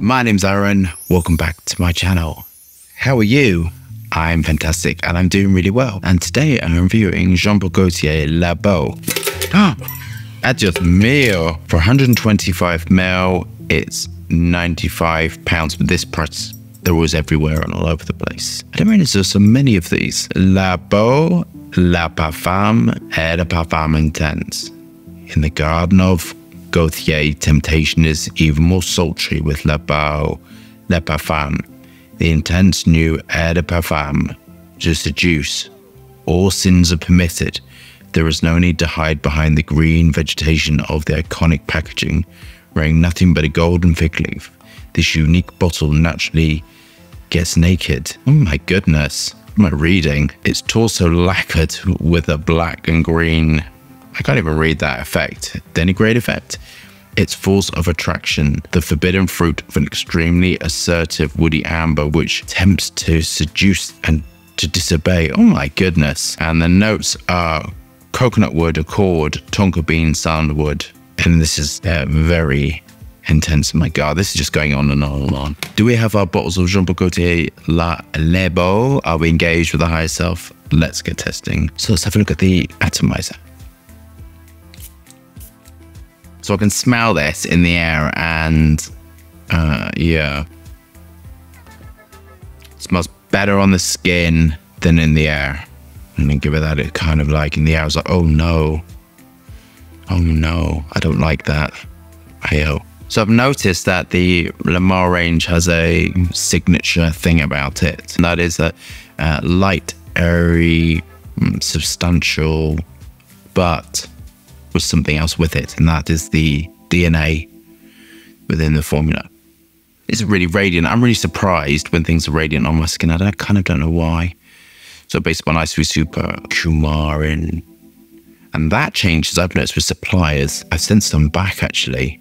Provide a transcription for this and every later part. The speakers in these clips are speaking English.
My name's Aaron. Welcome back to my channel. How are you? I'm fantastic and I'm doing really well. And today I'm reviewing Jean-Paul Gaultier Le Beau. Adios mio. For 125 ml, it's £95, but this price, they're always everywhere and all over the place. I don't realize there's so many of these. Le Beau, Le Parfum, et Le Parfum Intense. In the garden of Gaultier, temptation is even more sultry with Le Beau, Le Parfum, the intense new Air de Parfum to seduce. All sins are permitted. There is no need to hide behind the green vegetation of the iconic packaging, wearing nothing but a golden fig leaf. This unique bottle naturally gets naked. Oh my goodness, what am I reading? It's torso lacquered with a black and green, I can't even read that effect, denigrate effect. Its force of attraction, the forbidden fruit of an extremely assertive woody amber which tempts to seduce and to disobey. Oh my goodness. And the notes are coconut wood, accord, tonka bean, sandalwood. And this is very intense. Oh my God, this is just going on and on and on. Do we have our bottles of Jean-Paul Gaultier Le Beau? Are we engaged with the higher self? Let's get testing. So let's have a look at the atomizer. So I can smell this in the air and yeah. It smells better on the skin than in the air. And then give it that, it kind of like in the air, I was like, oh no. Oh no, I don't like that. Hey-oh. So I've noticed that the Le Mans range has a signature thing about it. And that is a light, airy, substantial, but with something else with it, and that is the DNA within the formula. It's really radiant. I'm really surprised when things are radiant on my skin. I kind of don't know why. So based upon Ice Super, Coumarin, and that changes I've noticed with suppliers. I've sent some back actually.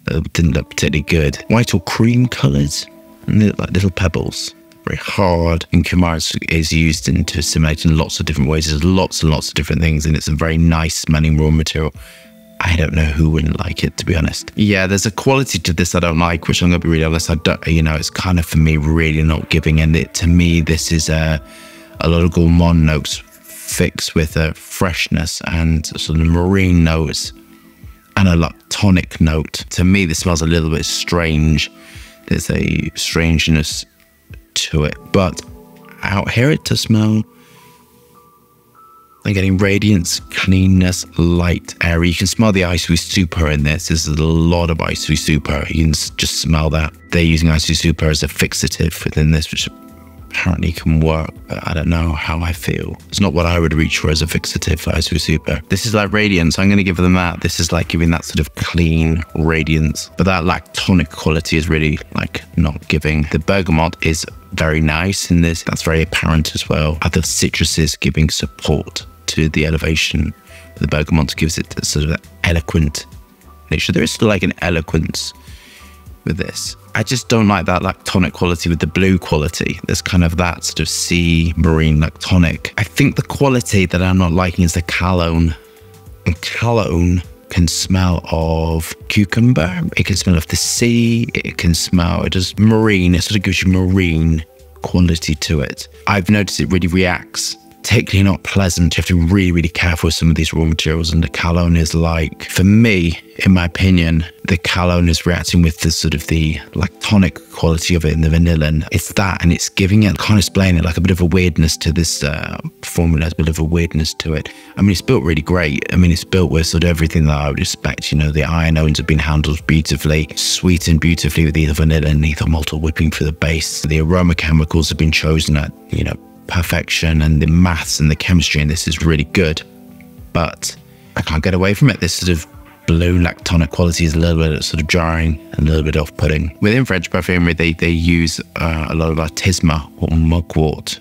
That didn't look particularly good. White or cream colours, and they look like little pebbles. Very hard, and Coumarin is used to simulate in lots of different ways. There's lots and lots of different things, and it's a very nice smelling raw material. I don't know who wouldn't like it, to be honest. Yeah, there's a quality to this I don't like, which I'm gonna be really honest. I don't, you know, it's kind of for me really not giving. And to me, this is a lot of gourmand notes fixed with a freshness and sort of marine notes and a lactonic note. To me, this smells a little bit strange. There's a strangeness to it, but out here it does smell. I'm getting radiance, cleanness, light, airy. You can smell the Ice Super in this. There's a lot of Ice Super. You can just smell that. They're using Ice Super as a fixative within this, which apparently can work, but I don't know how I feel. It's not what I would reach for as a fixative for Ice Super. This is like radiance. I'm going to give them that. This is like giving that sort of clean radiance, but that lactonic quality is really like not giving. The bergamot is very nice in this. That's very apparent as well. Other citruses giving support to the elevation. The bergamot gives it a sort of eloquent nature. There is still like an eloquence with this. I just don't like that lactonic quality with the blue quality. There's kind of that sort of sea marine lactonic. I think the quality that I'm not liking is the cologne. And cologne can smell of cucumber. It can smell of the sea. It can smell, it does marine. It sort of gives you marine quality to it. I've noticed it really reacts. Particularly not pleasant. You have to be really, really careful with some of these raw materials. And the cologne is like, for me, in my opinion, the cologne is reacting with the sort of the lactonic quality of it in the vanillin. It's that, and it's giving it, can't explain it, like a bit of a weirdness to this formula, a bit of a weirdness to it. I mean, it's built really great. I mean, it's built with sort of everything that I would expect. You know, the ionones have been handled beautifully, sweetened beautifully with either vanillin, ethyl maltol whipping for the base. The aroma chemicals have been chosen at, you know, perfection, and the maths and the chemistry in this is really good, but I can't get away from it. This sort of blue lactonic quality is a little bit sort of jarring and a little bit off-putting. Within French perfumery, they use a lot of artisma or mugwort,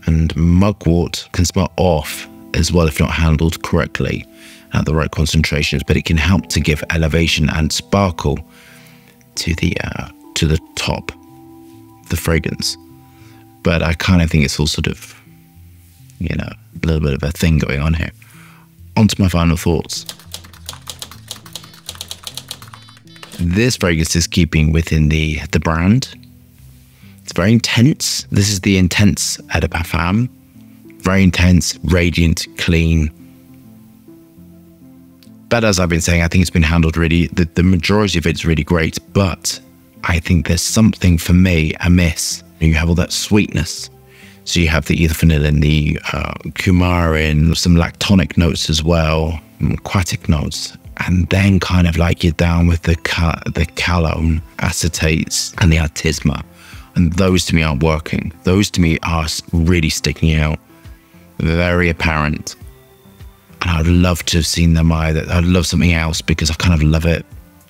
and mugwort can smell off as well if not handled correctly at the right concentrations, but it can help to give elevation and sparkle to the top of the fragrance. But I kind of think it's all sort of, you know, a little bit of a thing going on here. On to my final thoughts. This fragrance is keeping within the brand. It's very intense. This is the intense Eau de Parfum. Very intense, radiant, clean. But as I've been saying, I think it's been handled really, the majority of it's really great, but I think there's something for me amiss. You have all that sweetness. So you have the ether vanillin, the coumarin, some lactonic notes as well, aquatic notes. And then kind of like you're down with the calone, acetates, and the artisma. And those to me aren't working. Those to me are really sticking out. Very apparent. And I'd love to have seen them either. I'd love something else because I kind of love it,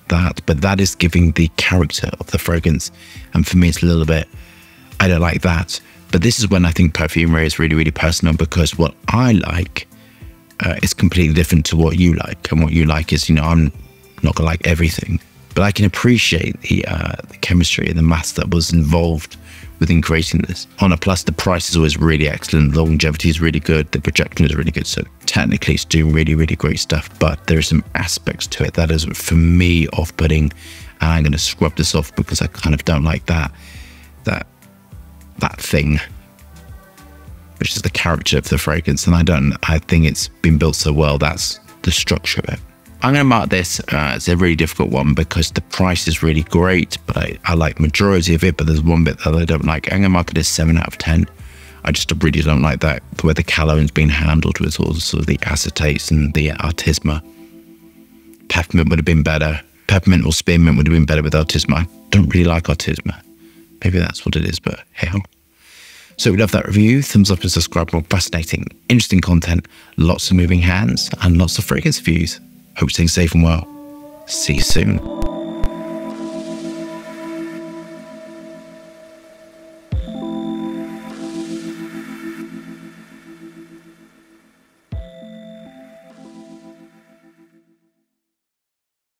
but that is giving the character of the fragrance. And for me, it's a little bit, I don't like that. But this is when I think Perfumer is really, really personal, because what I like is completely different to what you like. And what you like is, you know, I'm not gonna like everything, but I can appreciate the chemistry and the maths that was involved within creating this. On a plus, the price is always really excellent. The longevity is really good. The projection is really good. So technically it's doing really, really great stuff, but there are some aspects to it that is, for me, off-putting. And I'm going to scrub this off because I kind of don't like that thing, which is the character of the fragrance. And I think it's been built so well. That's the structure of it. I'm going to mark this as a really difficult one because the price is really great, but I like majority of it, but there's one bit that I don't like. I'm going to mark it as 7 out of 10. I just really don't like that, the way the calone's been handled with all sort of the acetates and the artisma. Peppermint would have been better. Peppermint or spearmint would have been better with artisma. I don't really like artisma. Maybe that's what it is, but hell. So we love that review. Thumbs up and subscribe. More fascinating, interesting content, lots of moving hands, and lots of fragrance reviews. Hope you're staying safe and well. See you soon.